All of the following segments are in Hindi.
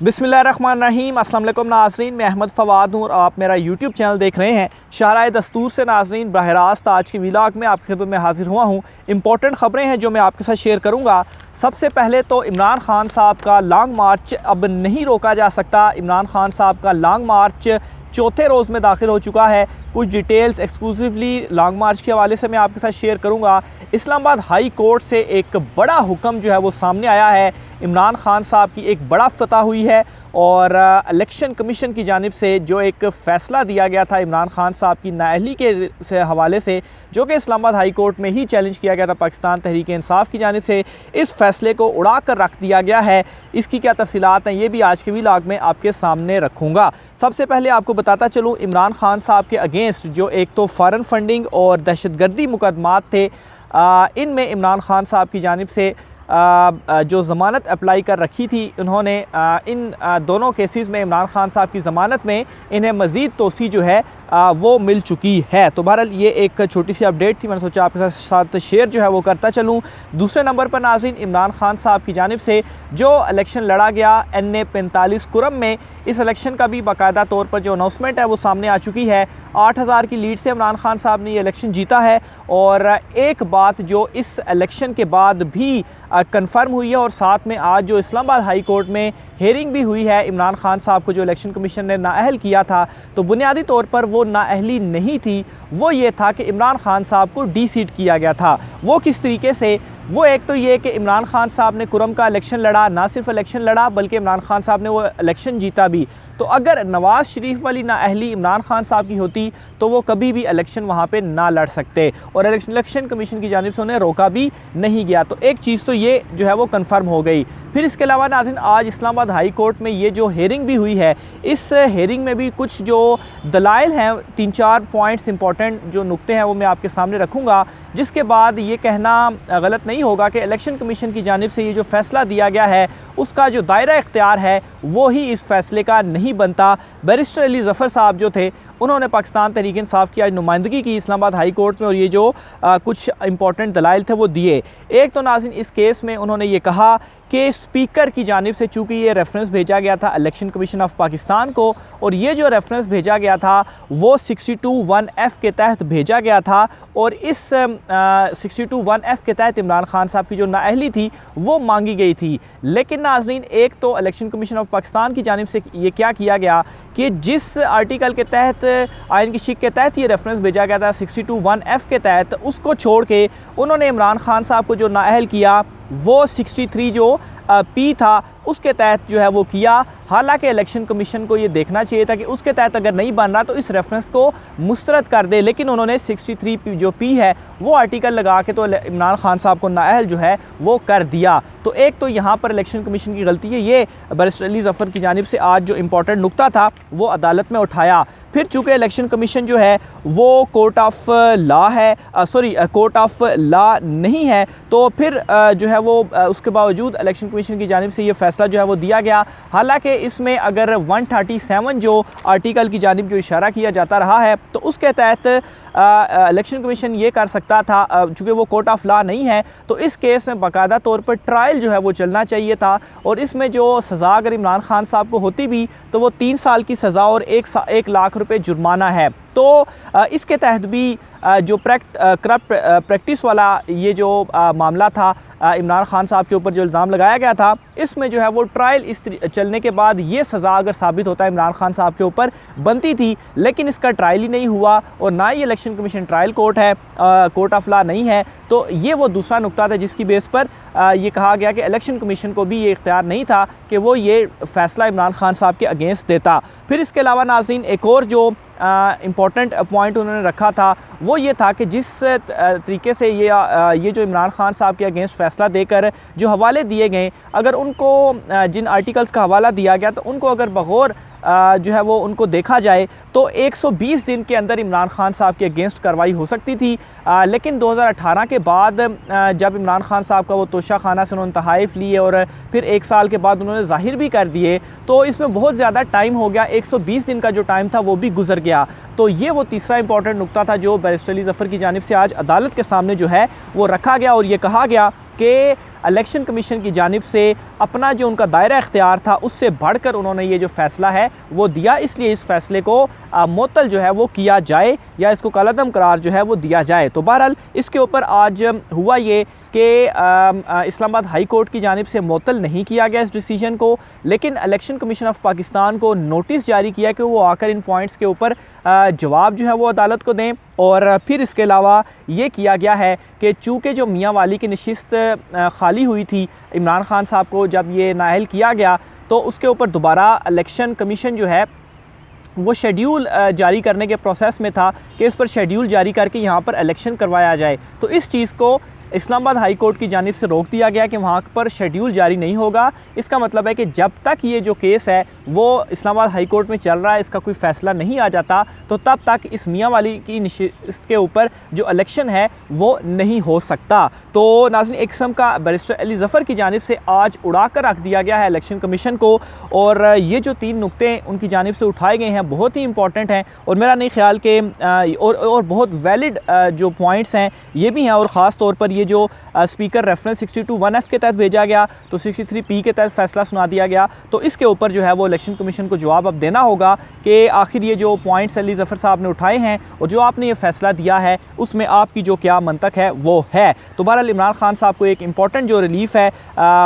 बिस्मिल्लाहिर्रहमानिर्रहीम। अस्सलाम वालेकुम नाज़रीन, मैं अहमद फ़वाद हूँ और आप मेरा यूट्यूब चैनल देख रहे हैं। शाहराए दस्तूर से नाज़रीन, बराह रास्त आज की व्लॉग में आपकी खिदमत में हाजिर हुआ हूँ। इंपॉर्टेंट ख़बरें हैं जो मैं आपके साथ शेयर करूँगा। सबसे पहले तो इमरान खान साहब का लॉन्ग मार्च अब नहीं रोका जा सकता। इमरान खान साहब का लॉन्ग मार्च चौथे रोज़ में दाखिल हो चुका है। कुछ डिटेल्स एक्सक्लूसिवली लॉन्ग मार्च के हवाले से मैं आपके साथ शेयर करूंगा। इस्लामाबाद हाई कोर्ट से एक बड़ा हुक्म जो है वो सामने आया है। इमरान खान साहब की एक बड़ा फतह हुई है और इलेक्शन कमीशन की जानिब से जो एक फ़ैसला दिया गया था इमरान खान साहब की नाअहली के से हवाले से, जो कि इस्लामाबाद हाई कोर्ट में ही चैलेंज किया गया था पाकिस्तान तहरीक इंसाफ की जानिब से, इस फ़ैसले को उड़ा कर रख दिया गया है। इसकी क्या तफसीलात हैं ये भी आज के व्लॉग में आपके सामने रखूँगा। सबसे पहले आपको बताता चलूँ, इमरान खान साहब के अगेंस्ट जो एक तो फ़ॉरेन फंडिंग और दहशतगर्दी मुकदमात थे, इनमें इमरान खान साहब की जानिब से जो ज़मानत अप्लाई कर रखी थी, उन्होंने इन दोनों केसेस में इमरान खान साहब की ज़मानत में इन्हें मज़ीद तोसी जो है वो मिल चुकी है। तो बहरहाल ये एक छोटी सी अपडेट थी, मैंने सोचा आपके साथ शेयर जो है वो करता चलूँ। दूसरे नंबर पर नाज़रीन, इमरान खान साहब की जानिब से जो इलेक्शन लड़ा गया NA 45 कुरम में, इस इलेक्शन का भी बाकायदा तौर पर जो अनाउंसमेंट है वो सामने आ चुकी है। 8000 की लीड से इमरान खान साहब ने ये इलेक्शन जीता है। और एक बात जो इस इलेक्शन के बाद भी कंफर्म हुई है और साथ में आज जो इस्लामाबाद हाई कोर्ट में हेयरिंग भी हुई है, इमरान खान साहब को जो इलेक्शन कमीशन ने नाअहल किया था, तो बुनियादी तौर पर वो नाअहली नहीं थी, वो ये था कि इमरान खान साहब को डी-सीट किया गया था। वो किस तरीके से? वो एक तो ये कि इमरान खान साहब ने कुरम का इलेक्शन लड़ा, ना सिर्फ इलेक्शन लड़ा बल्कि इमरान खान साहब ने वो इलेक्शन जीता भी। तो अगर नवाज़ शरीफ वाली नाअहली इमरान खान साहब की होती तो वो कभी भी इलेक्शन वहाँ पे ना लड़ सकते और इलेक्शन कमीशन की जानिब से उन्हें रोका भी नहीं गया। तो एक चीज़ तो ये जो है वो कन्फर्म हो गई। फिर इसके अलावा नाज़रीन, आज इस्लामाबाद हाई कोर्ट में ये जो हेयरिंग भी हुई है, इस हेयरिंग में भी कुछ जो दलाइल हैं, 3-4 पॉइंट्स इंपॉर्टेंट जो नुक्ते हैं वो मैं आपके सामने रखूँगा, जिसके बाद ये कहना गलत नहीं होगा कि इलेक्शन कमीशन की जानिब से ये जो फ़ैसला दिया गया है उसका जो दायरा इख्तियार है वो ही इस फ़ैसले का नहीं बनता। बैरिस्टर अली ज़फ़र साहब जो थे, उन्होंने पाकिस्तान तहरीक इंसाफ की आज नुमाइंदगी की इस्लामाबाद हाई कोर्ट में और ये जो कुछ इंपॉर्टेंट दलाइल थे वो दिए। एक तो नाज़रीन, इस केस में उन्होंने ये कहा कि स्पीकर की जानिब से चूँकि ये रेफरेंस भेजा गया था इलेक्शन कमीशन ऑफ पाकिस्तान को, और ये जो रेफरेंस भेजा गया था वो 62(1)(f) के तहत भेजा गया था, और इस 62(1)(f) के तहत इमरान खान साहब की जो नाअहली थी वो मांगी गई थी। लेकिन नाज़रीन, एक तो इलेक्शन कमीशन ऑफ पाकिस्तान की जानिब से ये क्या किया गया कि जिस आर्टिकल के तहत, आइन की शिक के तहत ये रेफरेंस भेजा गया था 62(1)(f) के तहत, उसको छोड़ के उन्होंने इमरान खान साहब को जो नाअहल किया वो 63 जो P था उसके तहत जो है वो किया। हालांकि इलेक्शन कमीशन को ये देखना चाहिए था कि उसके तहत अगर नहीं बन रहा तो इस रेफरेंस को मुस्तरद कर दे, लेकिन उन्होंने 63 जो P है वो आर्टिकल लगा के तो इमरान खान साहब को नाअहल जो है वो कर दिया। तो एक तो यहाँ पर इलेक्शन कमीशन की गलती है। ये बैरिस्टर अली ज़फ़र की जानिब से आज जो इम्पोर्टेंट नुक्ता था वो अदालत में उठाया। फिर चूँकि इलेक्शन कमीशन जो है वो कोर्ट ऑफ लॉ है, कोर्ट ऑफ लॉ नहीं है, तो फिर जो है वो उसके बावजूद इलेक्शन कमीशन की जानिब से ये फ़ैसला जो है वो दिया गया। हालांकि इसमें अगर 137 जो आर्टिकल की जानिब जो इशारा किया जाता रहा है तो उसके तहत इलेक्शन कमीशन ये कर सकता था, चूँकि वो कोर्ट ऑफ लॉ नहीं है, तो इस केस में बाकायदा तौर पर ट्रायल जो है वो चलना चाहिए था, और इसमें जो सज़ा अगर इमरान खान साहब को होती भी तो वो 3 साल की सज़ा और 1 लाख रुपए जुर्माना है। तो इसके तहत भी जो करप्ट प्रैक्टिस वाला ये जो मामला था, इमरान खान साहब के ऊपर जो इल्ज़ाम लगाया गया था, इसमें जो है वो ट्रायल इस चलने के बाद ये सज़ा अगर साबित होता है इमरान खान साहब के ऊपर बनती थी, लेकिन इसका ट्रायल ही नहीं हुआ और ना ही इलेक्शन कमीशन ट्रायल कोर्ट है, कोर्ट ऑफ लॉ नहीं है। तो ये वो दूसरा नुक्ता था जिसकी बेस पर ये कहा गया कि इलेक्शन कमीशन को भी ये इख्तियार नहीं था कि वो ये फ़ैसला इमरान खान साहब के अगेंस्ट देता। फिर इसके अलावा नाज़रीन, एक और जो इम्पॉर्टेंट पॉइंट उन्होंने रखा था वो ये था कि जिस तरीके से ये जो इमरान खान साहब के अगेंस्ट फ़ैसला देकर जो हवाले दिए गए, अगर उनको जिन आर्टिकल्स का हवाला दिया गया तो उनको अगर बगौर जो है वो उनको देखा जाए तो 120 दिन के अंदर इमरान खान साहब के अगेंस्ट कार्रवाई हो सकती थी। लेकिन 2018 के बाद जब इमरान खान साहब का वो तोशा खाना से उन्होंने तहाइफ लिए और फिर 1 साल के बाद उन्होंने ज़ाहिर भी कर दिए, तो इसमें बहुत ज़्यादा टाइम हो गया, 120 दिन का जो टाइम था वो भी गुजर गया। तो ये वो तीसरा इंपॉर्टेंट नुक्ता था जो बैरिस्टर अली ज़फ़र की जानिब से आज अदालत के सामने जो है वो रखा गया और ये कहा गया कि इलेक्शन कमीशन की जानिब से अपना जो उनका दायरा इख्तियार था उससे बढ़कर उन्होंने ये जो फ़ैसला है वो दिया, इसलिए इस फ़ैसले को मुअत्तल जो है वो किया जाए या इसको कलअदम करार जो है वो दिया जाए। तो बहरहाल इसके ऊपर आज हुआ ये कि इस्लामाबाद हाई कोर्ट की जानिब से मुअत्तल नहीं किया गया इस डिसीजन को, लेकिन इलेक्शन कमीशन ऑफ पाकिस्तान को नोटिस जारी किया कि वो आकर इन पॉइंट्स के ऊपर जवाब जो है वो अदालत को दें। और फिर इसके अलावा ये किया गया है कि चूँकि जो मियाँ वाली की नशिस्त खाली हुई थी इमरान खान साहब को जब ये नाअहल किया गया, तो उसके ऊपर दोबारा इलेक्शन कमीशन जो है वो शेड्यूल जारी करने के प्रोसेस में था कि इस पर शेड्यूल जारी करके यहाँ पर इलेक्शन करवाया जाए। तो इस चीज़ को इस्लामाबाद हाई कोर्ट की जानिब से रोक दिया गया कि वहाँ पर शेड्यूल जारी नहीं होगा। इसका मतलब है कि जब तक ये जो केस है वो इस्लामाबाद हाई कोर्ट में चल रहा है, इसका कोई फ़ैसला नहीं आ जाता, तो तब तक इस मियाँ वाली की इसके ऊपर जो इलेक्शन है वो नहीं हो सकता। तो नाज़रीन, एक किस्म का बैरिस्टर अली ज़फ़र की जानिब से आज उड़ा कर रख दिया गया है इलेक्शन कमीशन को, और ये जो 3 नुक्ते उनकी जानिब से उठाए गए हैं बहुत ही इंपॉर्टेंट हैं और मेरा नहीं ख्याल कि और बहुत वैलिड जो पॉइंट्स हैं ये भी हैं। और ख़ास तौर पर ये जो स्पीकर रेफरेंस 62(1)(f) के तहत भेजा गया तो 63(p) के तहत फ़ैसला सुना दिया गया, तो इसके ऊपर जो है वो इलेक्शन कमीशन को जवाब अब देना होगा कि आखिर ये जो पॉइंट्स अली ज़फ़र साहब ने उठाए हैं और जो आपने ये फ़ैसला दिया है उसमें आपकी जो क्या मंतक है वो है। तो बहरहाल इमरान खान साहब को एक इंपॉर्टेंट जो रिलीफ़ है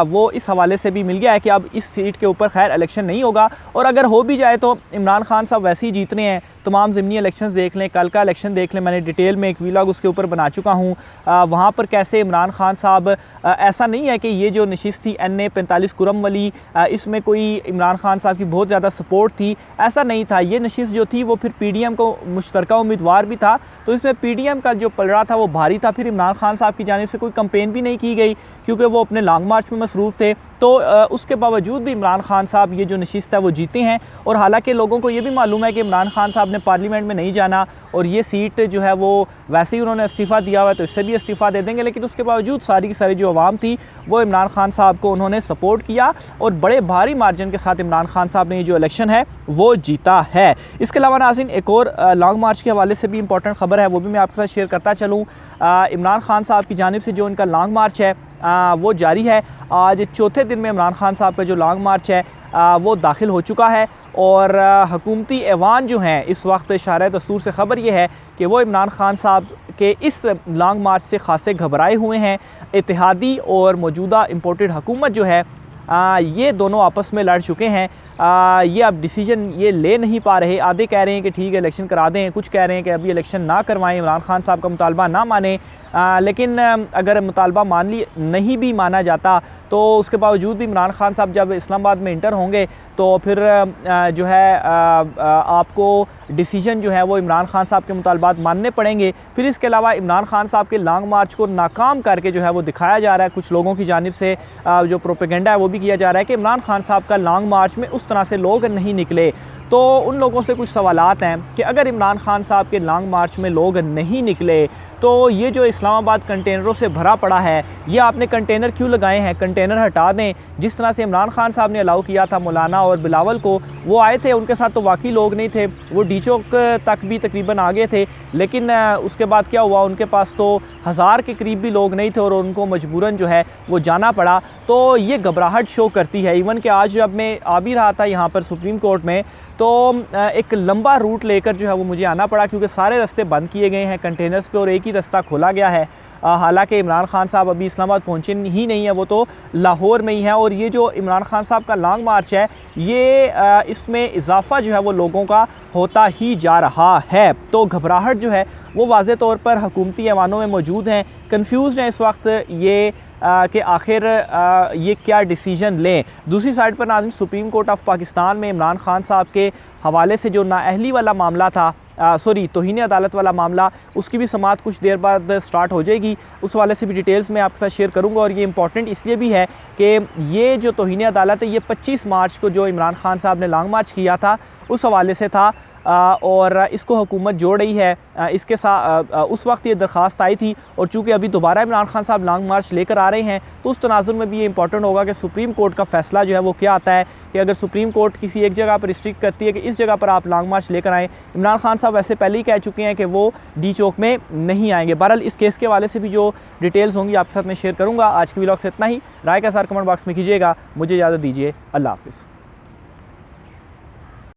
वो इस हवाले से भी मिल गया है कि अब इस सीट के ऊपर खैर इलेक्शन नहीं होगा, और अगर हो भी जाए तो इमरान खान साहब वैसे ही जीतने हैं। तमाम ज़िमनी इलेक्शंस देख लें, कल का इलेक्शन देख लें, मैंने डिटेल में एक वीलॉग उसके ऊपर बना चुका हूँ। वहाँ पर कैसे इमरान खान साहब ऐसा नहीं है कि ये जो नशिस्त थी NA 45 कुरम वाली, इसमें कोई इमरान खान साहब की बहुत ज़्यादा सपोर्ट थी, ऐसा नहीं था। ये नशिस्त जो थी वो फिर PDM को मुश्तरका उम्मीदवार भी था, तो इसमें PDM का जो पलड़ा था वो भारी था। फिर इमरान खान साहब की जानिब से कोई कंपेन भी नहीं की गई क्योंकि वो अपने लॉन्ग मार्च में मसरूफ़ थे। तो उसके बावजूद भी इमरान खान साहब ये जो नशिस्त है वो जीते हैं, और हालांकि लोगों को ये भी मालूम है कि इमरान खान साहब ने पार्लियामेंट में नहीं जाना और ये सीट जो है वो वैसे ही उन्होंने इस्तीफ़ा दिया हुआ है तो इससे भी इस्तीफ़ा दे देंगे, लेकिन उसके बावजूद सारी की सारी जो आवाम थी वो इमरान खान साहब को उन्होंने सपोर्ट किया और बड़े भारी मार्जिन के साथ इमरान खान साहब ने ये जो इलेक्शन है वो जीता है। इसके अलावा नाज़रीन, एक और लॉन्ग मार्च के हवाले से भी इंपॉर्टेंट खबर है, वो भी मैं आपके साथ शेयर करता चलूँ। इमरान खान साहब की जानिब से जो इनका लॉन्ग मार्च है वो जारी है। आज चौथे दिन में इमरान खान साहब का जो लॉन्ग मार्च है वो दाखिल हो चुका है, और हुकूमती ऐवान जो हैं इस वक्त शारा दस्तूर से ख़बर ये है कि वो इमरान खान साहब के इस लॉन्ग मार्च से खासे घबराए हुए हैं। इत्तेहादी और मौजूदा इम्पोर्टेड हुकूमत जो है ये दोनों आपस में लड़ चुके हैं। ये अब डिसीजन ये ले नहीं पा रहे। आधे कह रहे हैं कि ठीक है इलेक्शन करा दें, कुछ कह रहे हैं कि अभी इलेक्शन ना करवाएं, इमरान खान साहब का मुतालबा ना माने। लेकिन अगर मुतालबा नहीं भी माना जाता तो उसके बावजूद भी इमरान खान साहब जब इस्लामाबाद में इंटर होंगे तो फिर जो है आपको डिसीजन जो है वो इमरान खान साहब के मुतालबात मानने पड़ेंगे। फिर इसके अलावा इमरान खान साहब के लॉन्ग मार्च को नाकाम करके जो है वो दिखाया जा रहा है, कुछ लोगों की जानिब से जो प्रोपेगेंडा है वो भी किया जा रहा है कि इमरान खान साहब का लॉन्ग मार्च में उस तरह से लोग नहीं निकले। तो उन लोगों से कुछ सवालात हैं कि अगर इमरान खान साहब के लॉन्ग मार्च में लोग नहीं निकले तो ये जो इस्लामाबाद कंटेनरों से भरा पड़ा है, ये आपने कंटेनर क्यों लगाए हैं? कंटेनर हटा दें। जिस तरह से इमरान खान साहब ने अलाउ किया था मौलाना और बिलावल को, वो आए थे, उनके साथ तो वाकई लोग नहीं थे, वो डी चौक तक भी तकरीबन आ गए थे, लेकिन उसके बाद क्या हुआ, उनके पास तो 1000 के करीब भी लोग नहीं थे और उनको मजबूरन जो है वो जाना पड़ा। तो ये घबराहट शो करती है। इवन कि आज जब मैं आ भी रहा था यहाँ पर सुप्रीम कोर्ट में, तो एक लंबा रूट लेकर जो है वो मुझे आना पड़ा क्योंकि सारे रास्ते बंद किए गए हैं कंटेनर्स पे और एक ही रास्ता खोला गया है। हालांकि इमरान खान साहब अभी इस्लामाबाद पहुंचे ही नहीं है, वो तो लाहौर में ही है। और ये जो इमरान खान साहब का लॉन्ग मार्च है, ये इसमें इजाफा जो है वो लोगों का होता ही जा रहा है। तो घबराहट जो है वो वाज़े तौर पर हुकूमती ऐवानों में मौजूद हैं, कन्फ्यूज़ हैं इस वक्त ये कि आखिर ये क्या डिसीजन लें। दूसरी साइड पर नाज़रीन, सुप्रीम कोर्ट ऑफ पाकिस्तान में इमरान खान साहब के हवाले से जो नाअहली वाला मामला था, तौहीन अदालत वाला मामला, उसकी भी समाअत कुछ देर बाद स्टार्ट हो जाएगी। उस वाले से भी डिटेल्स मैं आपके साथ शेयर करूंगा। और ये इंपॉर्टेंट इसलिए भी है कि ये जो तौहीन अदालत है, ये 25 मार्च को जो इमरान खान साहब ने लॉन्ग मार्च किया था उस हवाले से था। और इसको हुकूमत जोड़ रही है। इसके साथ उस वक्त ये दरख्वास्त आई थी, और चूँकि अभी दोबारा इमरान खान साहब लॉन्ग मार्च लेकर आ रहे हैं, तो उस तनाजुर में भी ये इंपॉर्टेंट होगा कि सुप्रीम कोर्ट का फ़ैसला जो है वो क्या आता है, कि अगर सुप्रीम कोर्ट किसी एक जगह पर रिस्ट्रिक्ट करती है कि इस जगह पर आप लॉन्ग मार्च लेकर आएँ। इमरान खान साहब वैसे पहले ही कह चुके हैं कि वो डी चौक में नहीं आएंगे। बहरहाल इस केस के हवाले से भी जो डिटेल्स होंगी आपके साथ मैं शेयर करूँगा। आज की व्लॉग से इतना ही। राय का सार कमेंट बॉक्स में कीजिएगा। मुझे इजाज़त दीजिए। अल्लाह हाफ़िज़।